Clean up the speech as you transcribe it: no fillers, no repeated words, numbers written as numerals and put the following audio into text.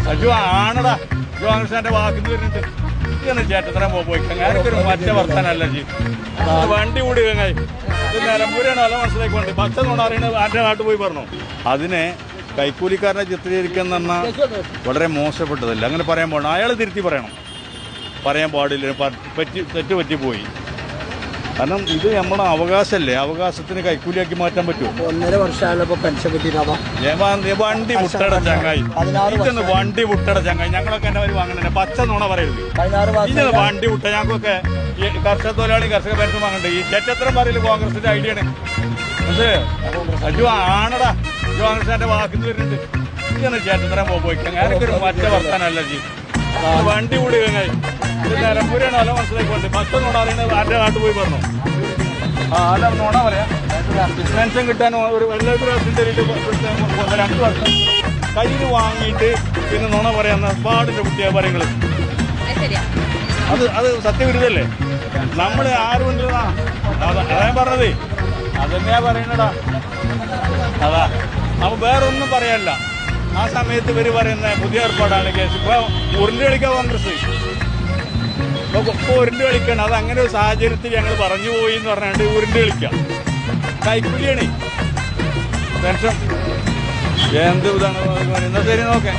സജു ആണടാ കോൺഗ്രസിന്റെ വാക്കിന് വരുന്നുണ്ട് ഇങ്ങനെ ചേട്ടത്തരം പോയി കങ്ങാരൊരു മറ്റേ വർത്താനല്ല ജി വണ്ടി കൂടി കങ്ങായി ഇത് നിലമ്പൂരാണ് അല്ല മനസ്സിലാക്കി വണ്ടി പച്ച നോണറിയണ ആരുടെ നാട്ടിൽ പോയി പറഞ്ഞു അതിനെ കൈക്കൂലിക്കാരനെ ചിത്രീകരിക്കുന്ന വളരെ മോശപ്പെട്ടതല്ല അങ്ങനെ പറയാൻ പോകണം അയാൾ തിരുത്തി പറയാൻ പാടില്ല തെറ്റുപറ്റിപ്പോയി കാരണം ഇത് നമ്മുടെ അവകാശമല്ലേ അവകാശത്തിന് കൈക്കൂലിയാക്കി മാറ്റാൻ പറ്റുമോ 1.5 വർഷമായപ്പോ പെൻഷൻ വണ്ടി മുട്ടട ചങ്ങായി ഇതൊന്ന് വണ്ടി മുട്ടട ചങ്ങായി ഞങ്ങളൊക്കെ എന്നെ ഒരു വാങ്ങണേ പച്ച നുണ പറയരുത് ഇങ്ങനെ വണ്ടി മുട്ട ഞങ്ങൾക്കൊക്കെ കർഷക തൊഴിലാളി കർഷക പെൻഷൻ വാങ്ങണ്ടേ ഈ ചേറ്റത്തരം പറയില്ല കോൺഗ്രസിന്റെ ഐഡിയ ആണ് സജു ആണടാ കോൺഗ്രസിന്റെ വാക്കിന് വരുന്നുണ്ട് ഇങ്ങനെ ചേറ്റത്തരം പോയി ഞാനൊരു മറ്റേ വർത്താനല്ല ജി വണ്ടി കൂടി കങ്ങായി ഇത് നിലമ്പൂരാണ് അല്ല മനസ്സിലാക്കി വണ്ടി പച്ച നുണ അറിയണ ആരുടെ നാട്ടിൽ പോയി പറഞ്ഞു അല്ല നുണ പറയാം പെൻഷൻ കിട്ടാൻ ഒരു എല്ലാവരും 2 വർഷം കയ്യിൽ വാങ്ങിയിട്ട് പിന്നെ നുണ പറയാന്ന പാടിന്റെ കുട്ടിയാ പറയുന്നത് അത് സത്യവിരുദ്ധല്ലേ നമ്മൾ ആരും അതാ പറഞ്ഞതേ അതന്നെയാ പറയണടാ അതാ അപ്പൊ വേറൊന്നും പറയാനില്ല ആ സമയത്ത് ഇവര് പറയുന്ന പുതിയ ഏർപ്പാടാണ് കേസ് ഇപ്പൊ ഉരുണ്ട് കളിക്കാം കോൺഗ്രസ് ഇപ്പൊ ഉരുണ്ട് കളിക്കണം അത് അങ്ങനെ ഒരു സാഹചര്യത്തിൽ ഞങ്ങൾ പറഞ്ഞു പോയി എന്ന് പറഞ്ഞാണ്ട് ഉരുണ്ട് കളിക്കാം കൈക്കൂലിയാണ് പെൻഷൻ എന്ത് ഇതാണ് എന്നാ ശരി നോക്കേ